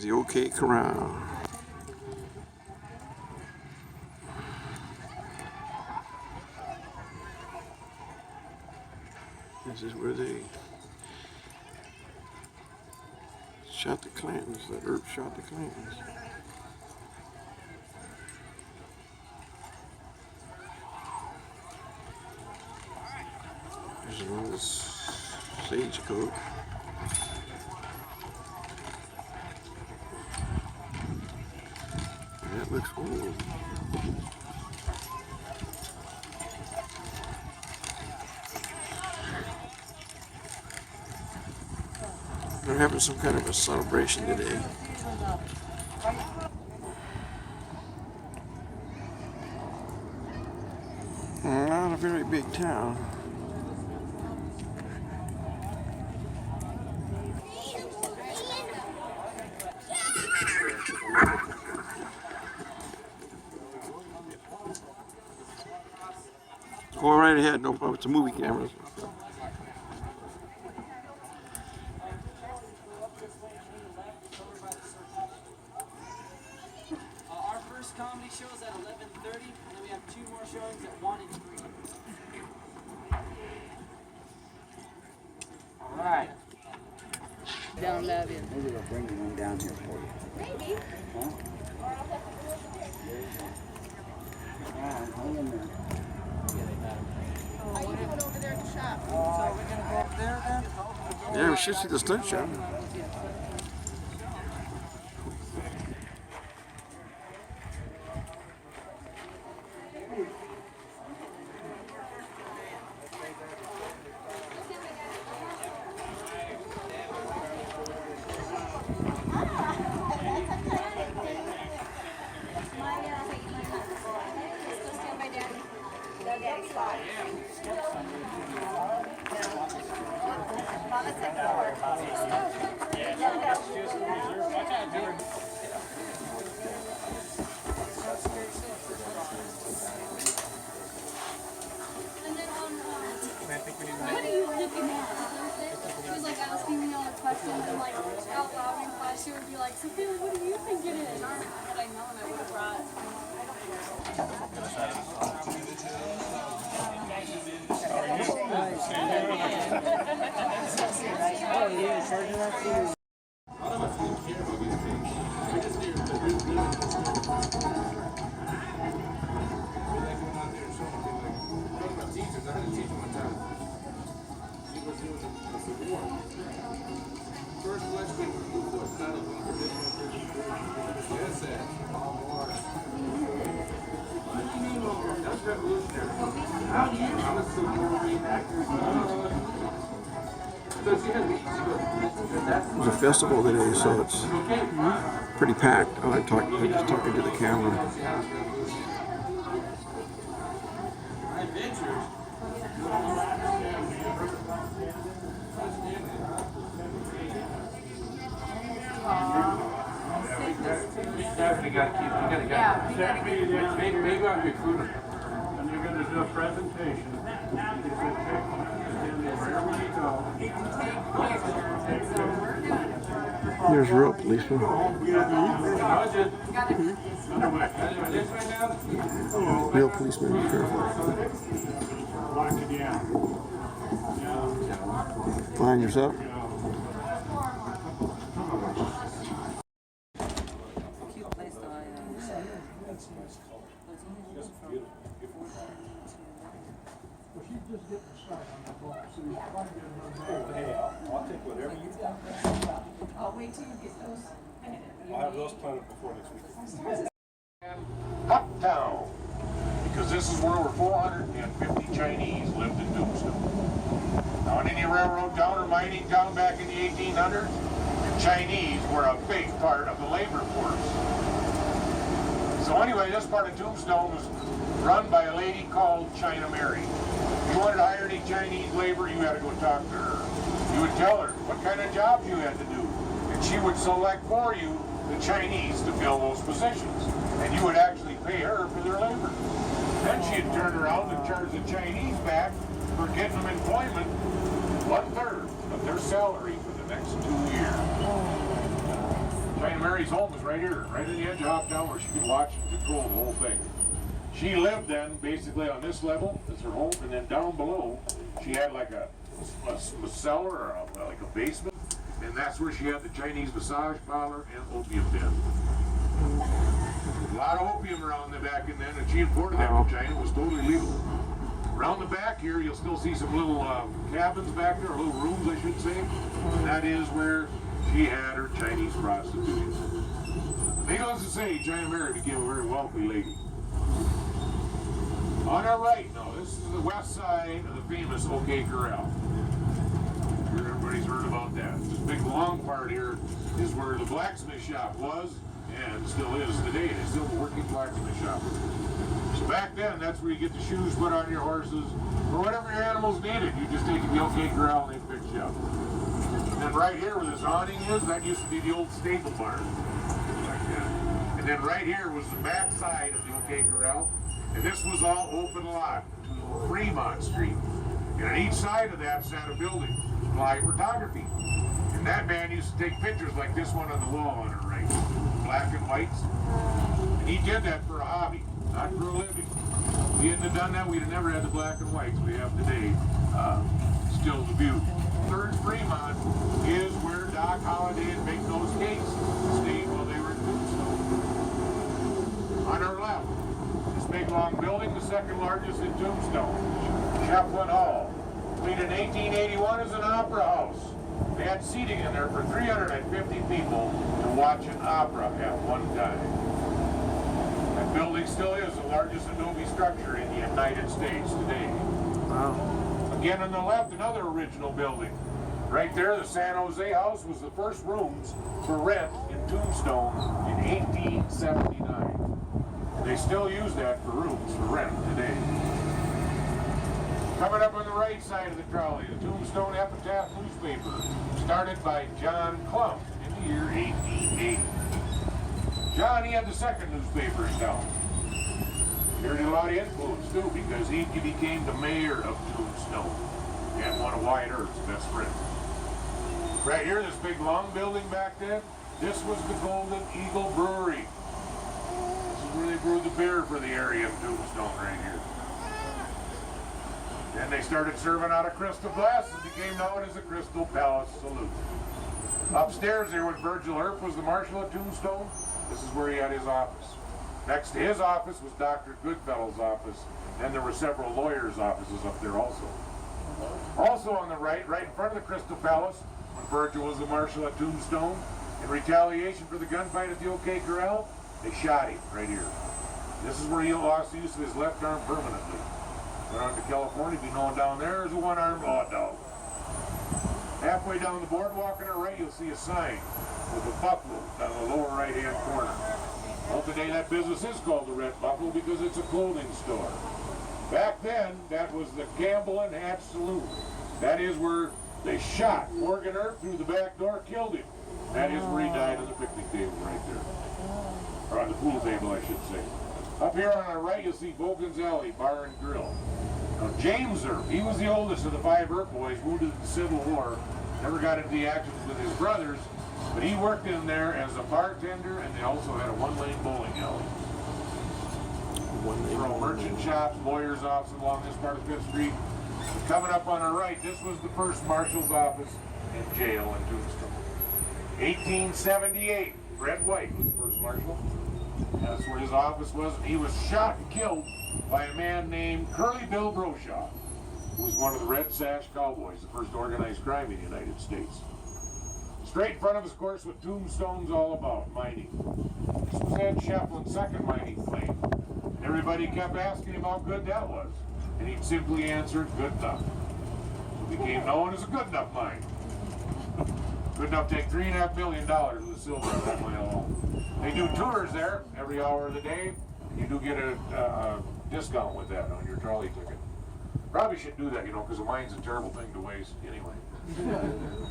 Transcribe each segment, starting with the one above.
The OK Corral. This is where they shot the Clintons. That Earp shot the Clintons. There's another stagecoach. That looks old. They're having some kind of a celebration today. Not a very big town. Go right ahead, no problem. It's a movie camera. Our first comedy show is at 11:30, and then we have 2 more showings at 1 and 3. All right. Down that in. Maybe they'll bring one down here for you. Maybe. Huh? Hang in there. Are you going over there to shop? So we're gonna go up there then? Yeah, we should see the stunt show. What are you looking at? She was like asking me all the questions and like out loud in class she would be like, Sophia, what do you think it is? Had I known I would have brought. There's a festival today, so it's pretty packed. I'm just talking to the camera. Maybe I'll recruit them. And you're going to do a presentation. There's a real policeman. Real policeman, be careful. Find yourself. I'll wait till you get those. I'll have those planted before next week. Uptown, because this is where over 450 Chinese lived in Tombstone. Now in any railroad town or mining town back in the 1800s, the Chinese were a big part of the labor force. So anyway, this part of Tombstone was run by a lady called China Mary. If you wanted to hire any Chinese labor, you had to go talk to her. You would tell her what kind of jobs you had to do, and she would select for you the Chinese to fill those positions, and you would actually pay her for their labor. Then she'd turn around and charge the Chinese back for getting them employment 1/3 of their salary for the next 2 years. China Mary's home was right here, right in the edge of Hoptown, where she could watch and control the whole thing. She lived then basically on this level as her home, and then down below she had like a cellar or like a basement, and that's where she had the Chinese massage parlor and opium den. A lot of opium around the back, and then she imported that from China. It was totally legal. Around the back here, you'll still see some little cabins back there, or little rooms, I should say. And that is where she had her Chinese prostitutes. Needless to say, China Mary became a very wealthy lady. On our right, now, this is the west side of the famous OK Corral. Everybody's heard about that. This big long part here is where the blacksmith shop was, and still is today. It's still a working blacksmith shop. So back then, that's where you get the shoes put on your horses, or whatever your animals needed. You just take it to the OK Corral and they fix you up. And then right here where this awning is, that used to be the old stable barn. Like that. And then right here was the back side of the OK Corral, and this was all open lot to Fremont Street. And on each side of that sat a building, Fly Photography. And that man used to take pictures like this one on the wall on our right, black and whites. And he did that for a hobby, not for a living. If he hadn't have done that, we'd have never had the black and whites we have today. Still the beauty. Third Fremont is where Doc Holliday and Big Nose Gates stayed while they were in Tombstone. On our left, this big long building, the second largest in Tombstone, Chaplain Hall. Completed in 1881 as an opera house. They had seating in there for 350 people to watch an opera at one time. That building still is the largest adobe structure in the United States today. Wow. Again on the left, another original building. Right there, the San Jose House was the first rooms for rent in Tombstone in 1879. They still use that for rooms for rent today. Coming up on the right side of the trolley, the Tombstone Epitaph newspaper, started by John Clump in the year 1880. John, he had the second newspaper in town. He had a lot of influence too, because he became the mayor of Tombstone and one of Wyatt Earp's best friends. Right here, this big long building back then, this was the Golden Eagle Brewery. This is where they brewed the beer for the area of Tombstone right here. Then they started serving out of crystal glass and became known as the Crystal Palace Saloon. Upstairs there, when Virgil Earp was the marshal at Tombstone, this is where he had his office. Next to his office was Dr. Goodfellow's office, and there were several lawyers' offices up there also. Also on the right in front of the Crystal Palace, when Virgil was the marshal at Tombstone, in retaliation for the gunfight at the OK Corral, they shot him right here. This is where he lost the use of his left arm permanently. Went on to California, be known down there as a one-armed law dog. Halfway down the boardwalk on our right, you'll see a sign with a buffalo down the lower right-hand corner. Well, today that business is called the Red Buffalo because it's a clothing store. Back then, that was the Campbell and Hatch Saloon. That is where they shot Morgan Earp through the back door, killed him. That is where he died on the picnic table right there. Or on the pool table, I should say. Up here on our right, you'll see Bogan's Alley Bar and Grill. Now, James Earp, he was the oldest of the 5 Earp boys, wounded in the Civil War, never got into the actions with his brothers, but he worked in there as a bartender, and they also had a one-lane bowling alley. From merchant shops, lawyers' offices along this part of 5th Street. Coming up on our right, this was the first marshal's office and jail in Tombstone. 1878, Fred White was the first marshal. That's where his office was. He was shot and killed by a man named Curly Bill Broshaw, who was one of the Red Sash Cowboys, the first organized crime in the United States. Straight in front of us, of course, what Tombstone's all about, mining. This was Ed Shefflin's second mining claim. And everybody kept asking him how good that was. And he simply answered, good enough. So it became known as a good enough mine. Good enough to take $3.5 million of the silver out of that mine alone. They do tours there every hour of the day. You do get a discount with that on your trolley ticket. Probably should do that, because the mine's a terrible thing to waste anyway.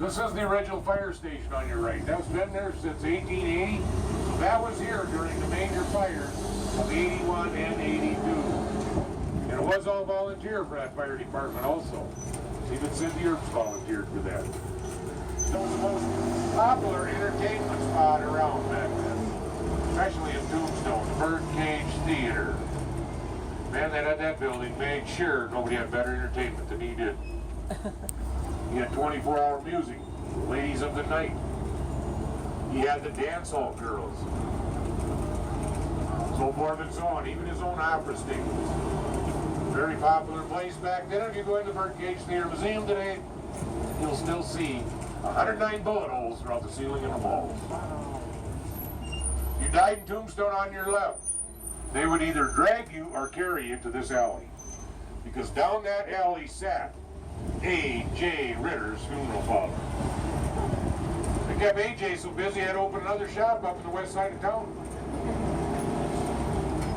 This is the original fire station on your right. That's been there since 1880. So that was here during the major fires of 81 and 82. And it was all volunteer for that fire department also. Even Cynthia Earps volunteered for that. was the most popular entertainment spot around back then, especially in Tombstone, the Birdcage Theater. Man that had that building made sure nobody had better entertainment than he did. He had 24-hour music, ladies of the night. He had the dance hall girls. So forth and so on, even his own opera stations. Very popular place back then. If you go into the Birdcage Theater Museum today, you'll still see 109 bullet holes throughout the ceiling and the walls. You died in Tombstone on your left. They would either drag you or carry you to this alley. Because down that alley sat A.J. Ritter's funeral parlor. They kept A.J. so busy he had to open another shop up in the west side of town.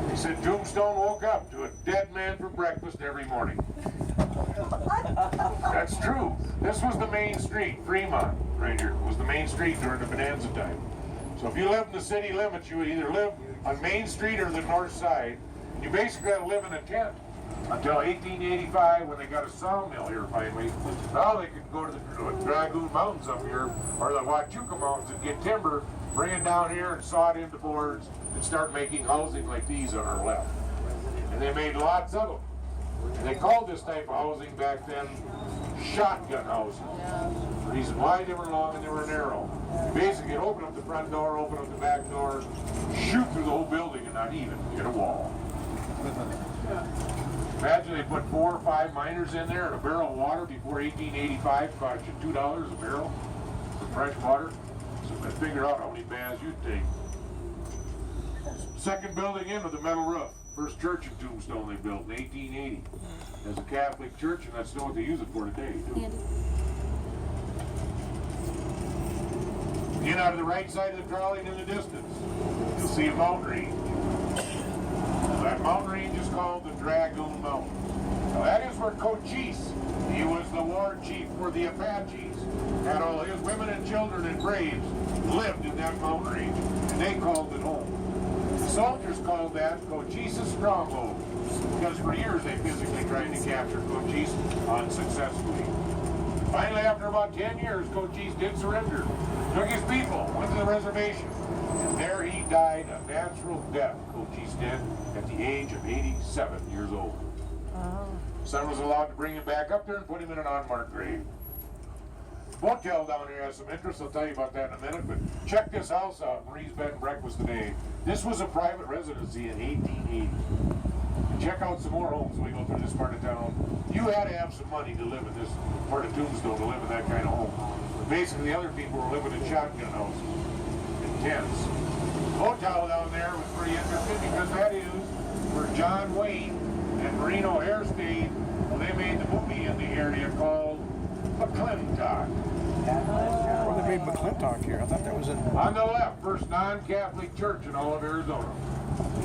He said Tombstone woke up to a dead man for breakfast every morning. That's true. This was the main street, Fremont, right here, was the main street during the bonanza time. So if you lived in the city limits, you would either live on Main Street or the north side. You basically had to live in a tent until 1885 when they got a sawmill here finally. Now they could go to the Dragoon Mountains up here or the Huachuca Mountains and get timber, bring it down here and saw it into boards and start making housing like these on our left. And they made lots of them. And they called this type of housing back then shotgun houses. The reason why they were long and they were narrow. Basically, you'd open up the front door, open up the back door, shoot through the whole building and not even hit a wall. Imagine they put 4 or 5 miners in there and a barrel of water before 1885 cost you $2 a barrel for fresh water. So they figure out how many baths you'd take. Second building in with a metal roof. First church in Tombstone they built in 1880 as a Catholic church, and that's still what they use it for today. In out of the right side of the trolley and in the distance, you'll see a mountain range. That mountain range is called the Dragoon Mountain. Now that is where Cochise, he was the war chief for the Apaches, had all his women and children and braves lived in that mountain range, and they called it home. The soldiers called that Cochise's stronghold, because for years they physically tried to capture Cochise unsuccessfully. Finally, after about 10 years, Cochise did surrender, took his people, went to the reservation, and there he died a natural death, Cochise did, at the age of 87 years old. Son was allowed to bring him back up there and put him in an unmarked grave. Motel down here has some interest. I'll tell you about that in a minute, but check this house out, Marie's Bed and Breakfast today. This was a private residency in 1880. Check out some more homes when we go through this part of town. You had to have some money to live in this part of Tombstone, to live in that kind of home. But basically, the other people were living in shotgun houses, in tents. Motel down there was pretty interesting because that is where John Wayne and Maureen O'Hare stayed when they made the movie in the area called McClintock. Well, they made McClintock here. I thought that was it. On the left, first non-Catholic church in all of Arizona.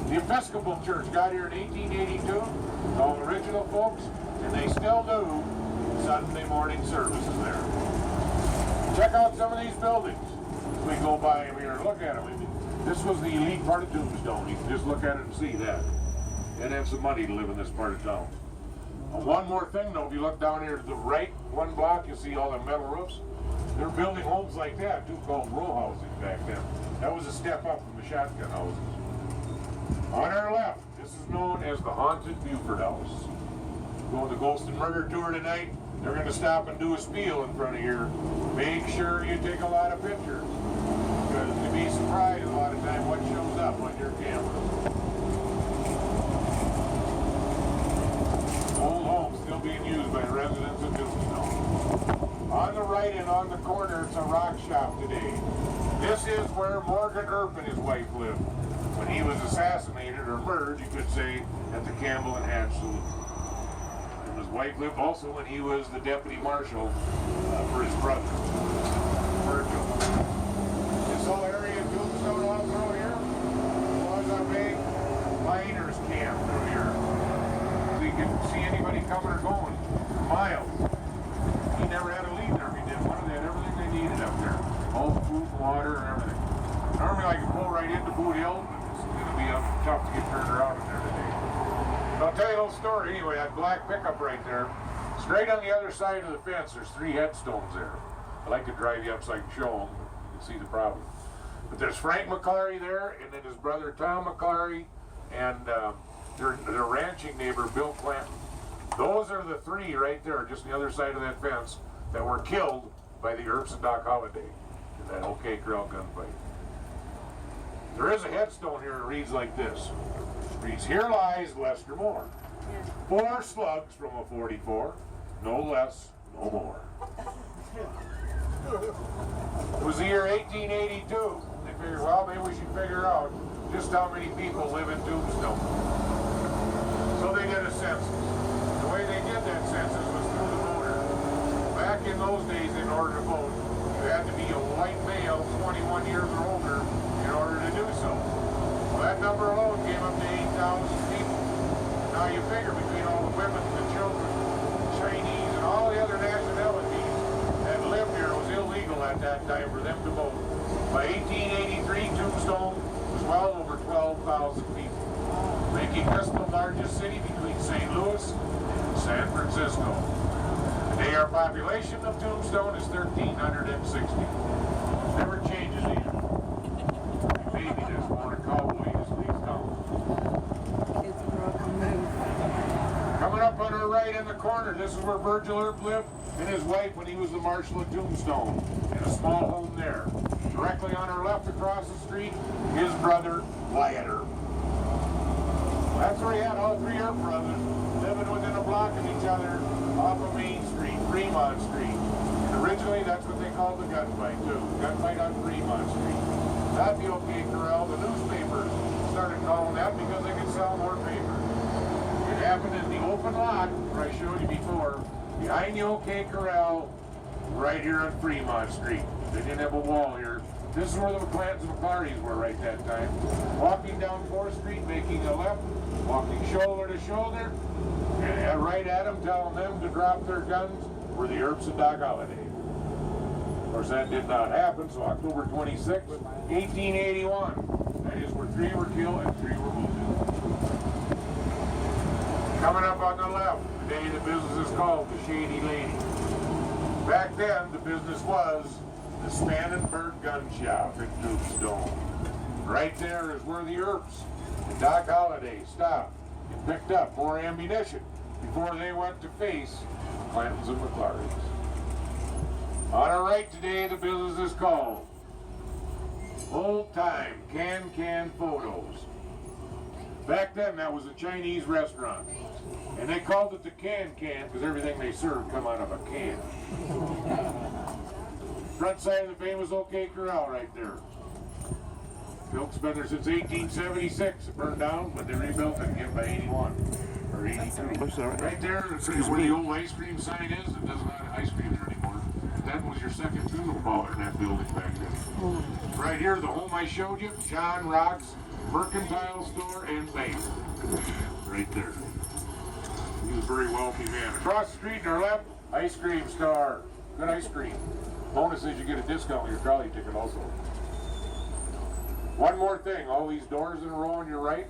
The Episcopal Church got here in 1882, all original folks, and they still do Sunday morning services there. Check out some of these buildings. We go by them here and look at them. This was the elite part of Tombstone. You can just look at it and see that. And have some money to live in this part of town. One more thing though, if you look down here to the right, one block, you see all the metal roofs. They're building homes like that too, called row housing back then. That was a step up from the shotgun houses. On our left, this is known as the Haunted Buford House. Going to Ghost and Murder Tour tonight, they're going to stop and do a spiel in front of here. Make sure you take a lot of pictures, because you'd be surprised a lot of time what shows up on your camera. Old homes still being used by residents of Tombstone. On the right and on the corner, it's a rock shop today. This is where Morgan Earp and his wife lived when he was assassinated, or murdered, you could say, at the Campbell and Hatch Saloon. And his wife lived also when he was the deputy marshal for his brother, Virgil. This whole area of Tombstone all through here was a big miners' camp through here. So you could see anybody coming or going for miles. He never had to leave there if he didn't want it. They had everything they needed up there. All the food and water and everything. Normally I could pull right into Boot Hill, but it's going to be tough to get turned around in there today. So I'll tell you a little story anyway. That black pickup right there, straight on the other side of the fence, there's 3 headstones there. I like to drive you up so I can show them. You can see the problem. But there's Frank McClary there, and then his brother Tom McClary, and their ranching neighbor Bill Clanton. Those are the three right there, just on the other side of that fence, that were killed by the Earps and Doc Holliday in that OK Corral gunfight. There is a headstone here that reads like this. It reads, "Here lies Lester Moore. 4 slugs from a 44, no less, no more." It was the year 1882. They figured, well, maybe we should figure out just how many people live in Tombstone. So they did a census. The way they did that census was through the voter. Back in those days, in order to vote, you had to be a white male, 21 years or older, in order to do so. Well, that number alone came up to 8,000 people. Now you figure between all the women, the children, Chinese, and all the other nationalities that lived here, it was illegal at that time for them to vote. By 1883, Tombstone was well over 12,000 people, making this the largest city between St. Louis and San Francisco. Today our population of Tombstone is 1,360. Never changes either. Maybe there's more cowboys leave town. It's a broken move. Coming up on our right in the corner, this is where Virgil Earp lived and his wife when he was the Marshal of Tombstone, in a small home there. Directly on our left across the street, his brother, Wyatt Earp. That's where he had all 3 Earp brothers living within a block of each other off of Main Street, Fremont Street. And originally, that's what they called the gunfight, too. Gunfight on Fremont Street. Not the OK Corral. The newspapers started calling that because they could sell more paper. It happened in the open lot, where I showed you before, behind the OK Corral, right here on Fremont Street. They didn't have a wall here. This is where the McClantons and McClarys were right that time. Walking down 4th Street, making a left, walking shoulder to shoulder, and right at them, telling them to drop their guns, were the Earps and Doc Holliday. Of course, that did not happen, so October 26, 1881, that is where 3 were killed and 3 were wounded. Coming up on the left, today the business is called the Shady Lady. Back then, the business was the Spannenberg Gun Shop in Tombstone. Right there is where the Earps and Doc Holliday stopped and picked up more ammunition before they went to face Clantons and McClarys. On our right today, the business is called Old Time Can Photos. Back then, that was a Chinese restaurant. And they called it the can because everything they served come out of a can. Front side of the famous OK Corral right there. Built's been there since 1876. It burned down, but they rebuilt it again by 81 or 82. Right there is where the old ice cream sign is. It doesn't have ice cream there anymore. That was your second funeral parlor in that building back then. Right here, the home I showed you, John Rock's Mercantile Store and Bank. Right there. He was a very wealthy man. Across the street on our left, ice cream store. Good ice cream. Bonus is you get a discount on your trolley ticket also. One more thing, all these doors in a row on your right,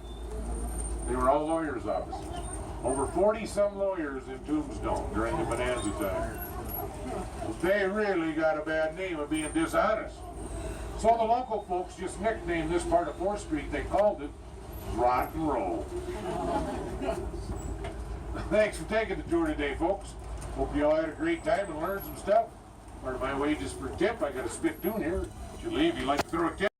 they were all lawyers' offices. Over 40-some lawyers in Tombstone during the bonanza time. Well, they really got a bad name of being dishonest. So the local folks just nicknamed this part of 4th Street, they called it Rotten Row. Thanks for taking the tour today, folks. Hope you all had a great time and learned some stuff. Part of my wages for tip, I got a spit tune here. If you leave, you'd like to throw a tip.